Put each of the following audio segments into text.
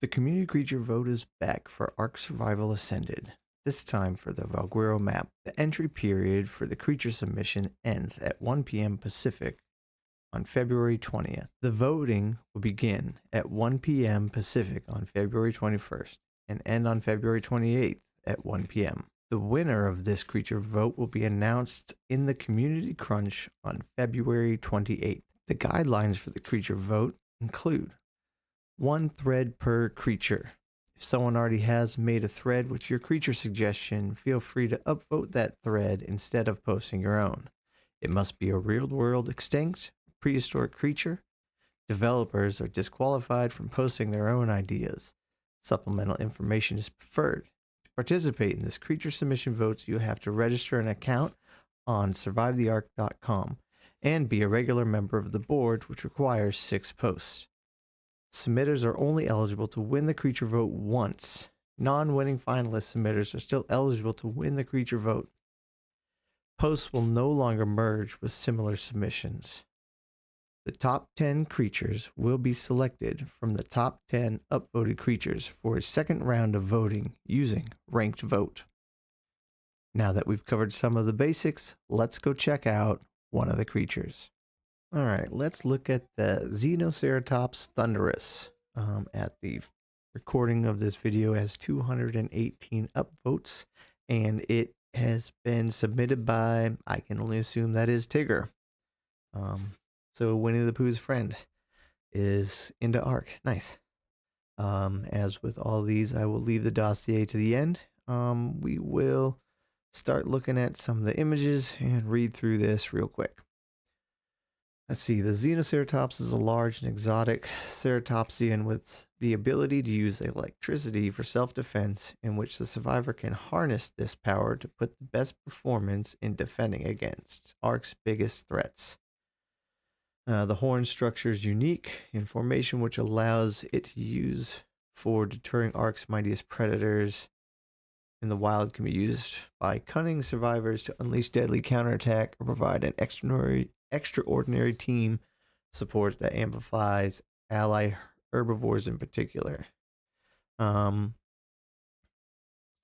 The community creature vote is back for Ark Survival Ascended. This time for the Valguero map. The entry period for the creature submission ends at 1 p.m. Pacific on February 20th. The voting will begin at 1 p.m. Pacific on February 21st and end on February 28th at 1 p.m. The winner of this creature vote will be announced in the community crunch on February 28th. The guidelines for the creature vote include one thread per creature. If someone already has made a thread with your creature suggestion, feel free to upvote that thread instead of posting your own. It must be a real-world extinct, prehistoric creature. Developers are disqualified from posting their own ideas. Supplemental information is preferred. To participate in this creature submission votes, you have to register an account on survivetheark.com and be a regular member of the board, which requires 6 posts. Submitters are only eligible to win the creature vote once. Non-winning finalist submitters are still eligible to win the creature vote. Posts will no longer merge with similar submissions. The top 10 creatures will be selected from the top 10 upvoted creatures for a second round of voting using ranked vote. Now that we've covered some of the basics, let's go check out one of the creatures. All right, let's look at the Xenoceratops thunderous. At the recording of this video has 218 upvotes, and it has been submitted by, I can only assume that is Tigger. So Winnie the Pooh's friend is into Ark. Nice. As with all these, I will leave the dossier to the end. We will start looking at some of the images and read through this real quick. Let's see, the Xenoceratops is a large and exotic ceratopsian with the ability to use electricity for self-defense, in which the survivor can harness this power to put the best performance in defending against Ark's biggest threats. The horn structure is unique in formation, which allows it to use for deterring Ark's mightiest predators. In the wild, can be used by cunning survivors to unleash deadly counterattack or provide an extraordinary team support that amplifies ally herbivores in particular. So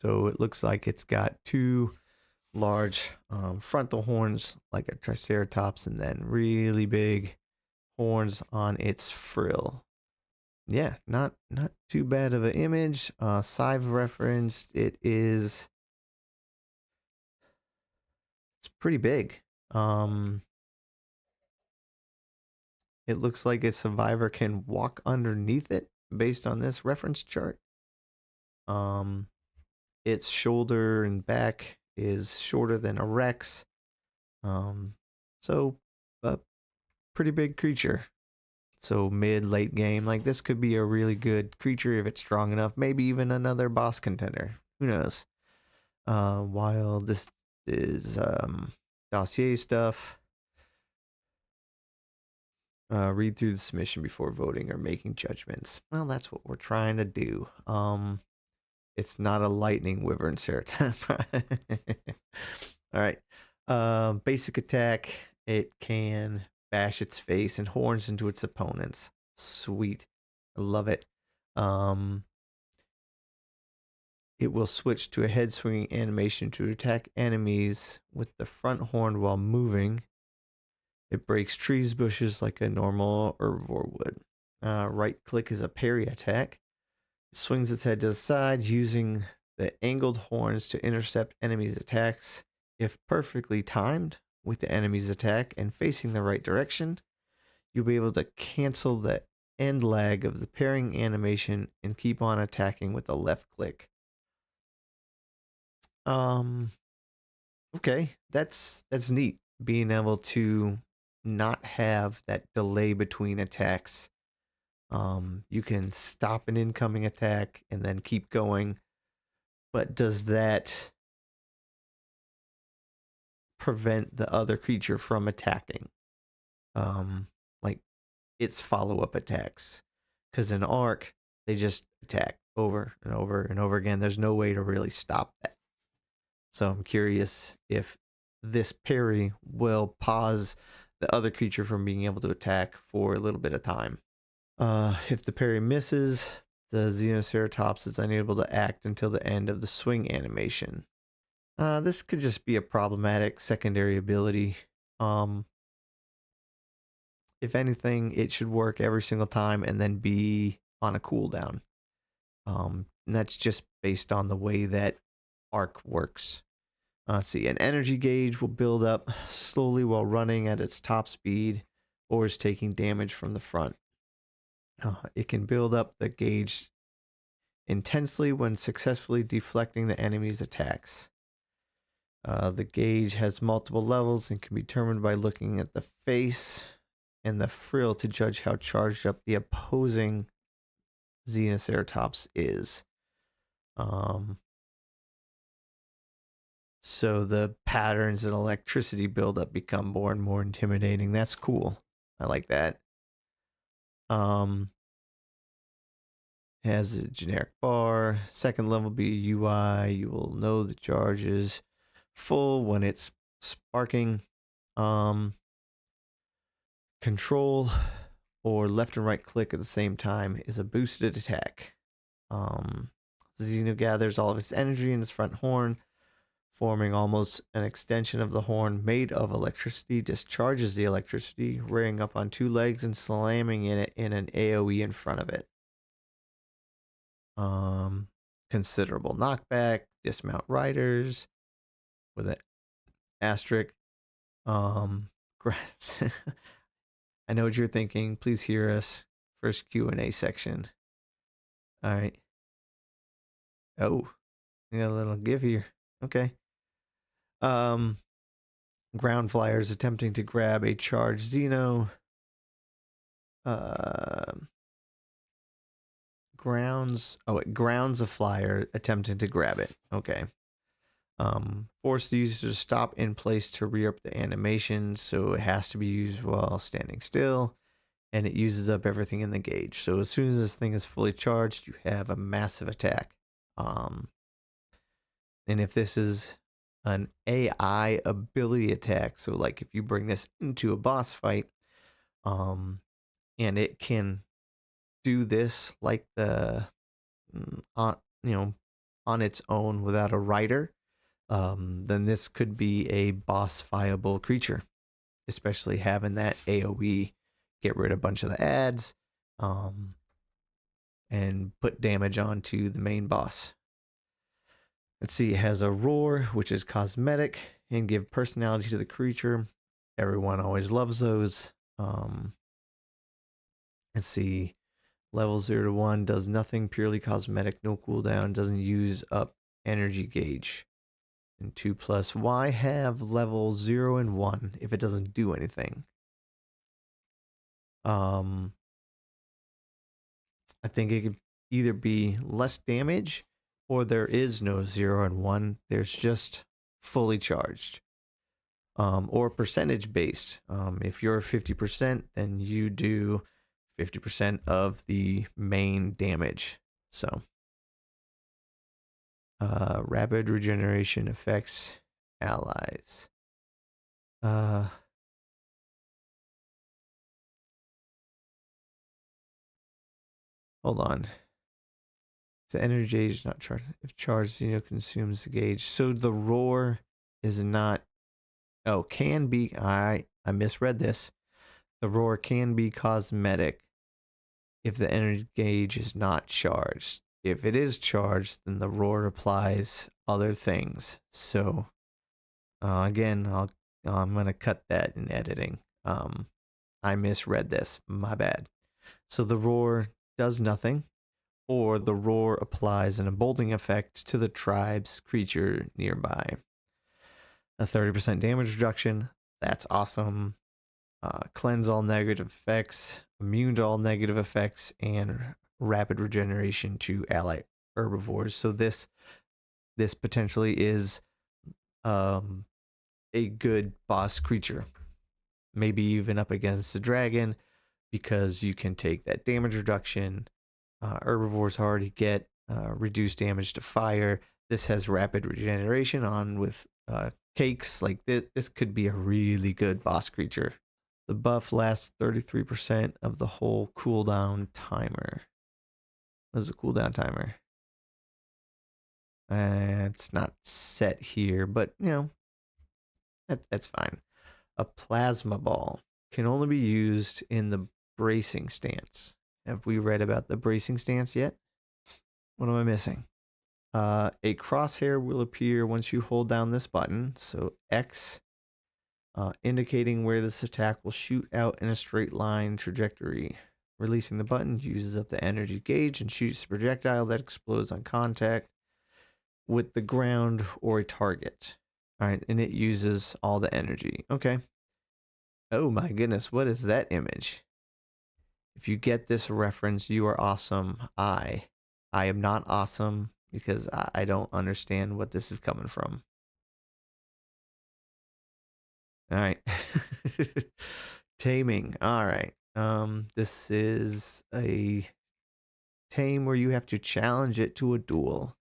it looks like it's got 2 large frontal horns like a triceratops, and then really big horns on its frill. Yeah, not too bad of an image. Sive referenced, it's pretty big. It looks like a survivor can walk underneath it based on this reference chart. Its shoulder and back is shorter than a Rex. So a pretty big creature. So mid-late game, like this could be a really good creature if it's strong enough. Maybe even another boss contender. Who knows? While this is dossier stuff, read through the submission before voting or making judgments. Well, that's what we're trying to do. It's not a lightning wyvern ceratops. All right. Basic attack. It can bash its face and horns into its opponents. Sweet. I love it. It will switch to a head swinging animation to attack enemies with the front horn while moving. It breaks trees, bushes like a normal herbivore would. Right click is a parry attack. It swings its head to the side using the angled horns to intercept enemies' attacks. If perfectly timed with the enemy's attack and facing the right direction, you'll be able to cancel the end lag of the parrying animation and keep on attacking with the left click. Okay, that's neat. Being able to not have that delay between attacks. You can stop an incoming attack and then keep going. But does that prevent the other creature from attacking? Like its follow-up attacks. Because in Ark, they just attack over and over and over again. There's no way to really stop that. So I'm curious if this parry will pause the other creature from being able to attack for a little bit of time. If the parry misses, The Xenoceratops is unable to act until the end of the swing animation. This could just be a problematic secondary ability. Um, if anything, it should work every single time and then be on a cooldown. And that's just based on the way that Ark works. Let's see, an energy gauge will build up slowly while running at its top speed or is taking damage from the front. It can build up the gauge intensely when successfully deflecting the enemy's attacks. The gauge has multiple levels and can be determined by looking at the face and the frill to judge how charged up the opposing Xenoceratops is. Um, so the patterns and electricity buildup become more and more intimidating. That's cool. I like that. Has a generic bar. Second level be UI. You will know the charge is full when it's sparking. Control or left and right click at the same time is a boosted attack. Xeno gathers all of its energy in its front horn, forming almost an extension of the horn made of electricity, discharges the electricity, rearing up on two legs and slamming in it in an AoE in front of it. Considerable knockback, dismount riders with an asterisk. Grass. I know what you're thinking. Please hear us. First Q&A section. All right. Oh, we got a little give here. Okay. Um, ground flyers attempting to grab a charged Xeno. It grounds a flyer attempting to grab it. Okay. Force the user to stop in place to re-up the animation, so it has to be used while standing still, and it uses up everything in the gauge. So as soon as this thing is fully charged, you have a massive attack. And if this is an AI ability attack, so like if you bring this into a boss fight, and it can do this like on on its own without a rider, then this could be a boss viable creature, especially having that AoE, get rid of a bunch of the ads, and put damage onto the main boss. Let's see, it has a roar, which is cosmetic, and give personality to the creature. Everyone always loves those. Let's see, level 0 to 1 does nothing, purely cosmetic, no cooldown, doesn't use up energy gauge. And 2 plus, why have level 0 and 1 if it doesn't do anything? I think it could either be less damage or there is no 0 and 1. There's just fully charged. Or percentage based. If you're 50%, then you do 50% of the main damage. So, rapid regeneration affects allies. Hold on. The energy gauge is not charged. If charged, consumes the gauge. So the roar is not. Oh, can be. I misread this. The roar can be cosmetic if the energy gauge is not charged. If it is charged, then the roar applies other things. So again, I'm gonna cut that in editing. I misread this. My bad. So the roar does nothing, or the roar applies an emboldening effect to the tribe's creature nearby. A 30% damage reduction. That's awesome. Cleanse all negative effects, immune to all negative effects, and rapid regeneration to ally herbivores. So this potentially is a good boss creature, maybe even up against the dragon, because you can take that damage reduction. Herbivores already get reduced damage to fire. This has rapid regeneration on with cakes. Like this could be a really good boss creature. The buff lasts 33% of the whole cooldown timer. There's a cooldown timer. It's not set here, but you know, that's fine. A plasma ball can only be used in the bracing stance. Have we read about the bracing stance yet? What am I missing? A crosshair will appear once you hold down this button. So X, indicating where this attack will shoot out in a straight line trajectory. Releasing the button uses up the energy gauge and shoots a projectile that explodes on contact with the ground or a target. All right, and it uses all the energy. Okay. Oh my goodness, what is that image? If you get this reference, you are awesome. I am not awesome because I don't understand what this is coming from. All right. Taming. All right. This is a tame where you have to challenge it to a duel.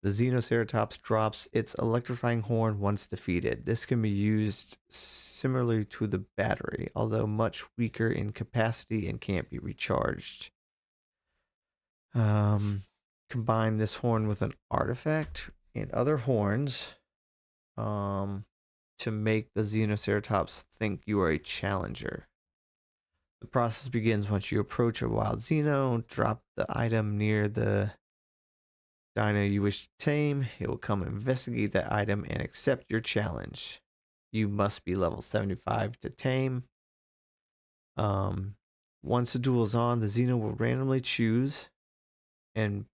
The Xenoceratops drops its electrifying horn once defeated. This can be used similarly to the battery, although much weaker in capacity and can't be recharged. Combine this horn with an artifact and other horns to make the Xenoceratops think you are a challenger. The process begins once you approach a wild Xeno, drop the item near the dino you wish to tame. It will come investigate that item and accept your challenge. You must be level 75 to tame. Once the duel is on, the Xeno will randomly choose and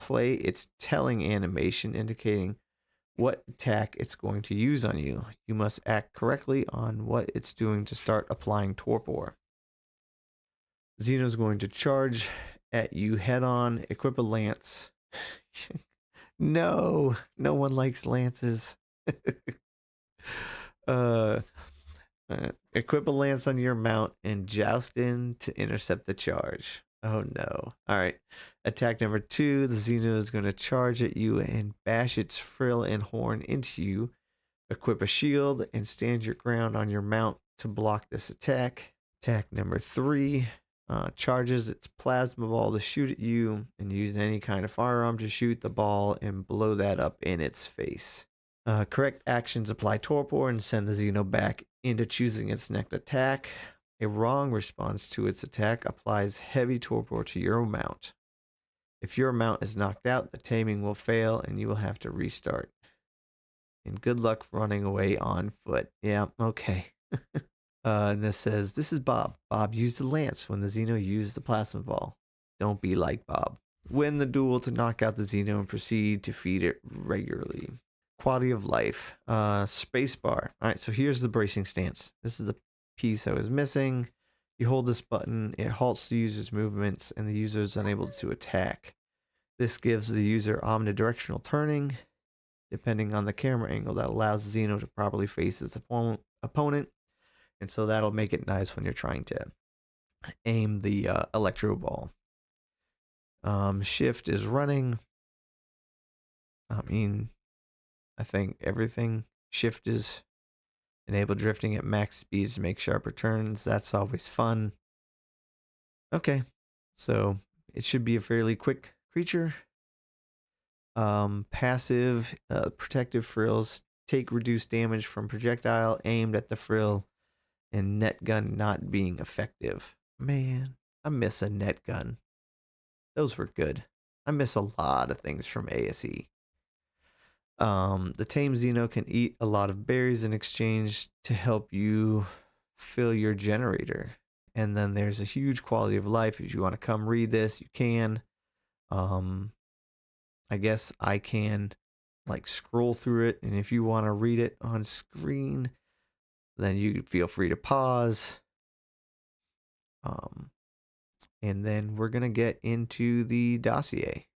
play its telling animation indicating what attack it's going to use on you. You must act correctly on what it's doing to start applying torpor. Xeno's going to charge at you head on. Equip a lance. No, no one likes lances. uh, Equip a lance on your mount and joust in to intercept the charge. Oh no. Alright. Attack number 2. The Xeno is going to charge at you and bash its frill and horn into you. Equip a shield and stand your ground on your mount to block this attack. Attack number 3. Charges its plasma ball to shoot at you and use any kind of firearm to shoot the ball and blow that up in its face. Correct actions apply torpor and send the Xeno back into choosing its next attack. A wrong response to its attack applies heavy torpor to your mount. If your mount is knocked out, the taming will fail and you will have to restart. And good luck running away on foot. Yeah, okay. And this says, this is Bob. Bob used the lance when the Xeno used the plasma ball. Don't be like Bob. Win the duel to knock out the Xeno and proceed to feed it regularly. Quality of life. Spacebar. All right, so here's the bracing stance. This is the piece I was missing. You hold this button, it halts the user's movements, and the user is unable to attack. This gives the user omnidirectional turning, depending on the camera angle, that allows Xeno to properly face its opponent. And so that'll make it nice when you're trying to aim the electro ball. Shift is running. I think everything. Shift is enable drifting at max speeds to make sharper turns. That's always fun. Okay, so it should be a fairly quick creature. Passive, protective frills take reduced damage from projectile aimed at the frill, and net gun not being effective. Man, I miss a net gun. Those were good. I miss a lot of things from ASE. The tame Xeno can eat a lot of berries in exchange to help you fill your generator. And then there's a huge quality of life. If you want to come read this, you can. I guess I can like scroll through it, and if you want to read it on screen, then you feel free to pause. And then we're gonna get into the dossier.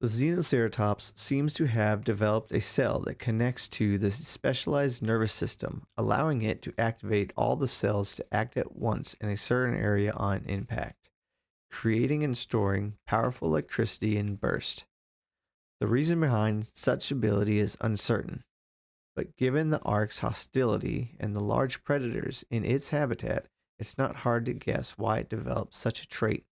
The Xenoceratops seems to have developed a cell that connects to the specialized nervous system, allowing it to activate all the cells to act at once in a certain area on impact, creating and storing powerful electricity in bursts. The reason behind such ability is uncertain, but given the Ark's hostility and the large predators in its habitat, it's not hard to guess why it developed such a trait.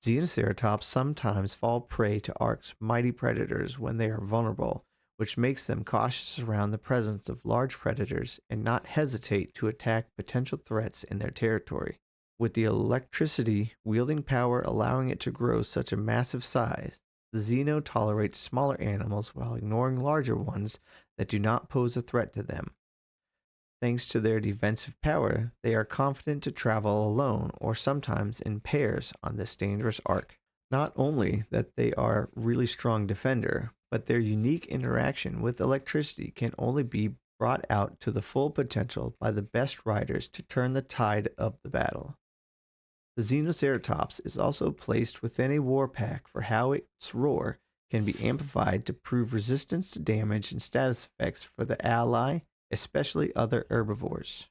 Xenoceratops sometimes fall prey to Ark's mighty predators when they are vulnerable, which makes them cautious around the presence of large predators and not hesitate to attack potential threats in their territory. With the electricity wielding power allowing it to grow such a massive size, the Xeno tolerates smaller animals while ignoring larger ones that do not pose a threat to them. Thanks to their defensive power, they are confident to travel alone or sometimes in pairs on this dangerous arc. Not only that they are really strong defender, but their unique interaction with electricity can only be brought out to the full potential by the best riders to turn the tide of the battle. The Xenoceratops is also placed within a war pack for how its roar can be amplified to prove resistance to damage and status effects for the ally, especially other herbivores.